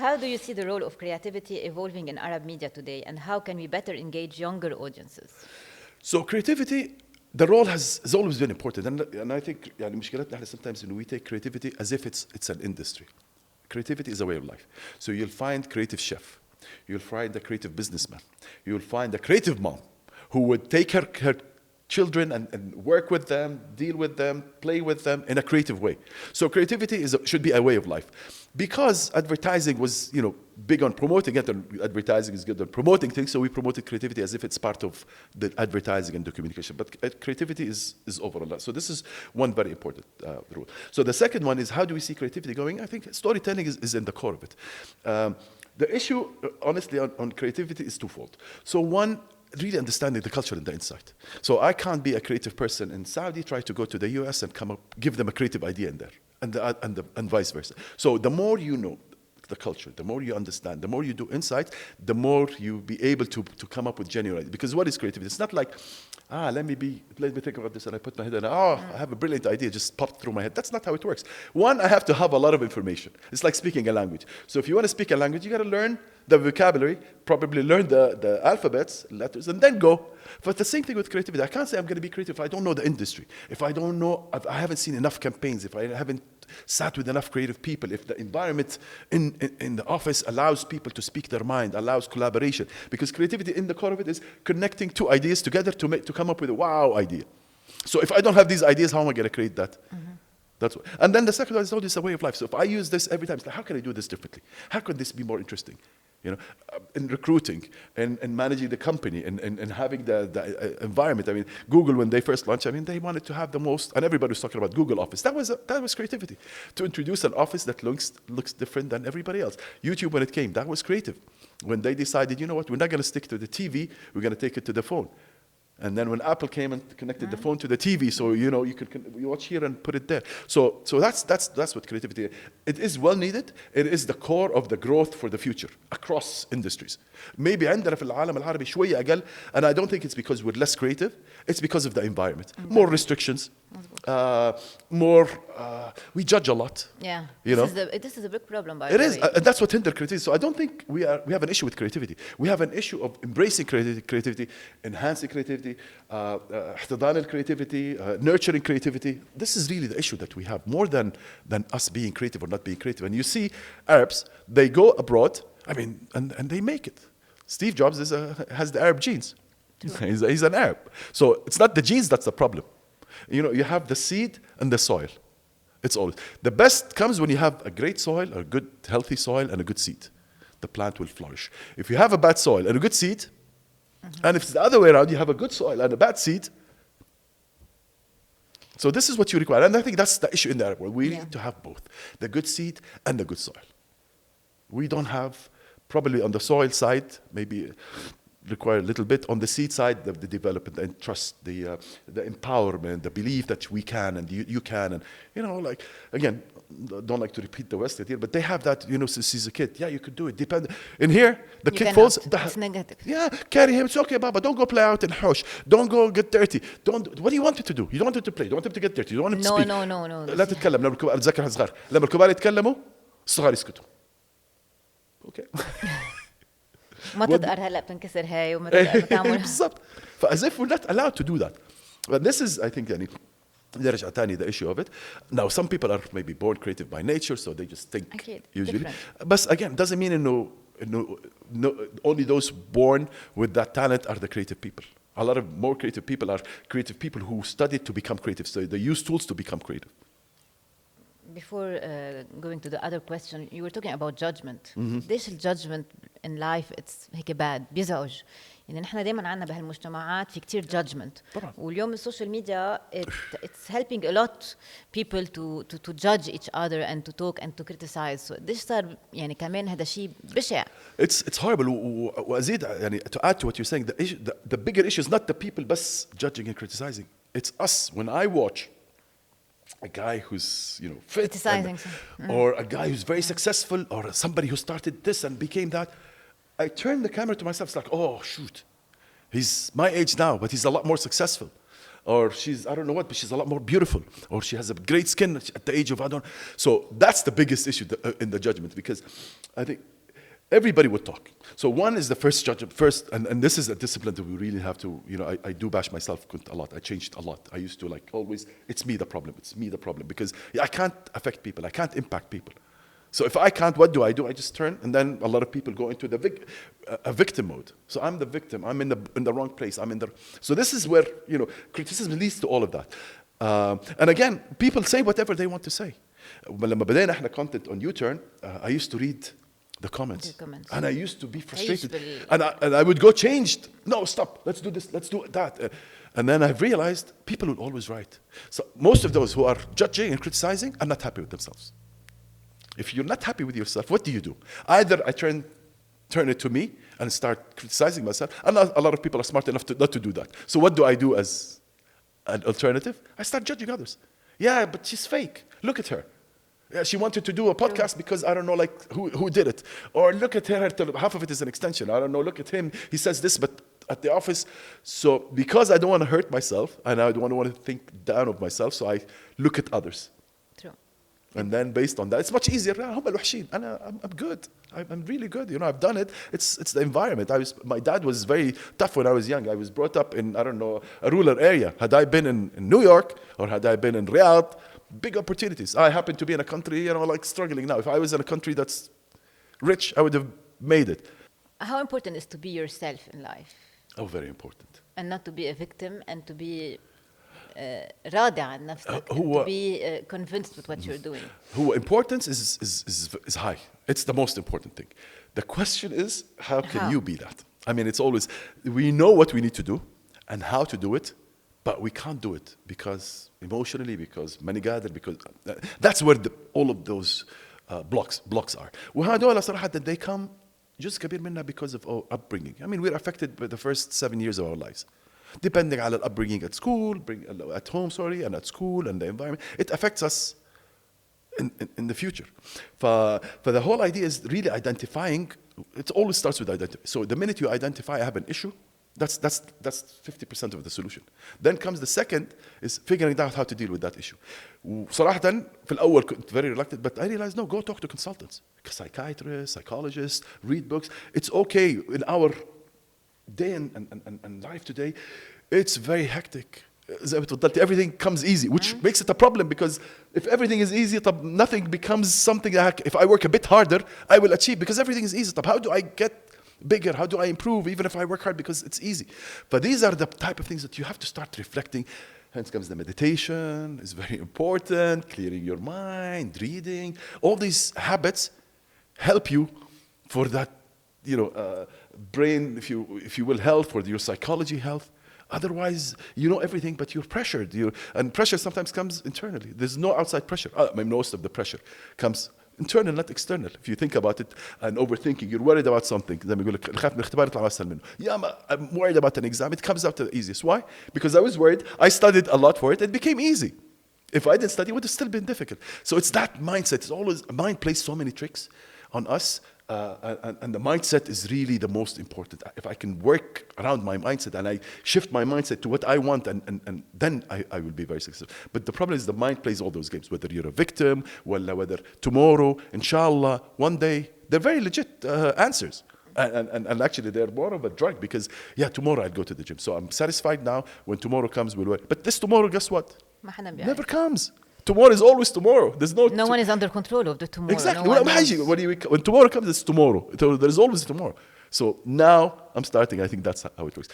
How do you see the role of creativity evolving in Arab media today, and how can we better engage younger audiences? So creativity, the role has always been important, and I think يعني مشكلتنا احنا sometimes we take creativity as if it's an industry. Creativity is a way of life. So you'll find creative chef, you'll find a creative businessman, you'll find a creative mom who would take her children and work with them, deal with them, play with them in a creative way. So creativity should be a way of life. Because advertising was, big on promoting it, and advertising is good on promoting things, so we promoted creativity as if it's part of the advertising and the communication. But creativity is overall that. So this is one very important rule. So the second one is, how do we see creativity going? I think storytelling is in the core of it. The issue, honestly, on creativity is twofold. So one, really understanding the culture and the insight. So I can't be a creative person in Saudi, try to go to the US and give them a creative idea in there, and vice versa. So the more you know the culture, the more you understand, the more you do insight, the more you be able to come up with genuine ideas. Because what is creativity? It's not like, let me think about this, and I put my head in, I have a brilliant idea, just popped through my head. That's not how it works. One, I have to have a lot of information. It's like speaking a language. So if you want to speak a language, you got to learn the vocabulary, probably learn the alphabets, letters, and then go. But the same thing with creativity. I can't say I'm going to be creative if I don't know the industry, if I don't know, if I haven't seen enough campaigns, if I haven't sat with enough creative people, if the environment in the office allows people to speak their mind, allows collaboration. Because creativity in the core of it is connecting two ideas together to come up with a wow idea. So if I don't have these ideas, how am I going to create that? That's what, and then the second one is always a way of life. So if I use this every time, it's like, how can I do this differently? How could this be more interesting? In recruiting, and managing the company, and having the environment. I mean, Google, when they first launched, they wanted to have the most, and everybody was talking about Google Office. That was creativity. To introduce an office that looks different than everybody else. YouTube, when it came, that was creative. When they decided, you know what, we're not going to stick to the TV, we're going to take it to the phone. And then when Apple came and connected the phone to the TV, so you could watch here and put it there. So that's what creativity is. It is well needed. It is the core of the growth for the future across industries. Maybe عندنا في العالم العربي شوية أقل, and I don't think it's because we're less creative. It's because of the environment. More restrictions, more. We judge a lot. Yeah. This is a big problem, by the way. It is, and that's what hinders creativity. So I don't think we have an issue with creativity. We have an issue of embracing creativity, enhancing creativity, احتضان creativity, nurturing creativity. This is really the issue that we have, more than us being creative or not being creative. And you see Arabs, they go abroad, and they make it. Steve Jobs has the Arab genes. He's an Arab. So it's not the genes that's the problem. You have the seed and the soil. It's always. The best comes when you have a great soil, a good, healthy soil, and a good seed. The plant will flourish. If you have a bad soil and a good seed, and if it's the other way around, you have a good soil and a bad seed. So this is what you require. And I think that's the issue in the Arab world. We need to have both, the good seed and the good soil. We don't have, probably on the soil side, maybe require a little bit. On the seed side, the development and trust, the empowerment, the belief that we can and you can. And, again, don't like to repeat the West here, but they have that, since he's a kid. Yeah, you could do it. In here, the kid falls. It's negative. Yeah, carry him. It's okay, Baba. Don't go play out in Hush. Don't go get dirty. What do you want him to do? You don't want him to play. You don't want him to get dirty. You don't want him to speak. No. لا تتكلم. لما الكبار أتذكرها صغار. لما الكبار يتكلموا الصغار يسكتوا. Okay. ما تقدر هلا بتنكسر هاي وما تقدر تعمل بالضبط. As if we're not allowed to do that. But this is, I think, نرجع تاني the issue of it. Now, some people are maybe born creative by nature, so they just think usually. Different. But again, doesn't mean only those born with that talent are the creative people. A lot of more creative people are creative people who studied to become creative, so they use tools to become creative. Before going to the other question, you were talking about judgment. ليش الجudgment in life it's هيك bad بيزعج. نحن دائما عندنا بهالمجتمعات في كتير judgment. طبعا. واليوم السوشيال ميديا it's helping a lot people to judge each other and to talk and to criticize. So this صار كمان هذا شيء بشع. It's horrible. وأزيد to add to what you're saying, the bigger issue is not the people بس judging and criticizing. It's us. When I watch a guy who's fit, or a guy who's very successful, or somebody who started this and became that, I turn the camera to myself. It's like, oh shoot, he's my age now, but he's a lot more successful. or she's, I don't know what, but she's a lot more beautiful, or she has a great skin at the age of, I don't. So that's the biggest issue in the judgment, because I think everybody would talk. So one is the first judgment, and this is a discipline that we really have to, I do bash myself a lot. I changed a lot. I used to like always, it's me the problem, because I can't affect people, I can't impact people. So if I can't, what do? I just turn, and then a lot of people go into a victim mode. So I'm the victim. I'm in the wrong place. So this is where criticism leads to all of that. And again, people say whatever they want to say. لما بدينا احنا content on U-turn, I used to read the comments, and I used to be frustrated, and I would go changed. No, stop. Let's do this. Let's do that. And then I've realized people will always write. So most of those who are judging and criticizing are not happy with themselves. If you're not happy with yourself, what do? Either I turn it to me and start criticizing myself, and a lot of people are smart enough not to do that. So what do I do as an alternative? I start judging others. Yeah, but she's fake. Look at her. Yeah, she wanted to do a podcast because I don't know, like who did it. Or look at her, half of it is an extension. I don't know, look at him. He says this, but at the office. So because I don't want to hurt myself, and I don't want to think down of myself, so I look at others. And then based on that, it's much easier. I'm good. I'm really good. I've done it. It's the environment. My dad was very tough when I was young. I was brought up in, I don't know, a rural area. Had I been in New York, or had I been in Riyadh, big opportunities. I happen to be in a country, like struggling now. If I was in a country that's rich, I would have made it. How important is to be yourself in life? Oh, very important. And not to be a victim, and to be راضي عن نفسك, to be convinced with what you're doing. Importance is high. It's the most important thing. The question is, how can you be that? I mean, it's always, we know what we need to do and how to do it, but we can't do it because emotionally, because manigader, because that's where all of those blocks are. وهذول صراحة they come جزء كبير منها because of our upbringing. I mean, we're affected by the first 7 years of our lives. Depending on the upbringing at home, and at school, and the environment, it affects us in the future. For the whole idea is really identifying. It always starts with identity. So the minute you identify I have an issue, that's 50% of the solution. Then comes the second, is figuring out how to deal with that issue. صراحة في الأول كنت very reluctant, but I realized, no, go talk to consultants, psychiatrists, psychologists, read books. It's okay. In our day and life today, it's very hectic. Everything comes easy, which makes it a problem, because if everything is easy, nothing becomes something that if I work a bit harder, I will achieve, because everything is easy. How do I get bigger? How do I improve even if I work hard because it's easy? But these are the type of things that you have to start reflecting. Hence comes the meditation, is very important, clearing your mind, reading. All these habits help you for that, brain, if you will, health, for your psychology health. Otherwise, you know everything, but you're pressured. And pressure sometimes comes internally. There's no outside pressure. Most of the pressure comes internal, not external. If you think about it, and overthinking, you're worried about something. زي ما يقول لك الخاف من الاختبار يطلع أسهل منه. I'm worried about an exam. It comes out the easiest. Why? Because I was worried. I studied a lot for it. It became easy. If I didn't study, it would have still been difficult. So it's that mindset. It's always, mind plays so many tricks on us. And the mindset is really the most important. If I can work around my mindset and I shift my mindset to what I want, and then I will be very successful. But the problem is the mind plays all those games, whether you're a victim, whether tomorrow, inshallah, one day. They're very legit answers. And actually they're more of a drug, because tomorrow I'll go to the gym. So I'm satisfied now. When tomorrow comes, we'll work. But this tomorrow, guess what? Never comes. Tomorrow is always tomorrow. There's no one is under control of the tomorrow. Exactly. When tomorrow comes, it's tomorrow. There's always tomorrow. So now I'm starting. I think that's how it works.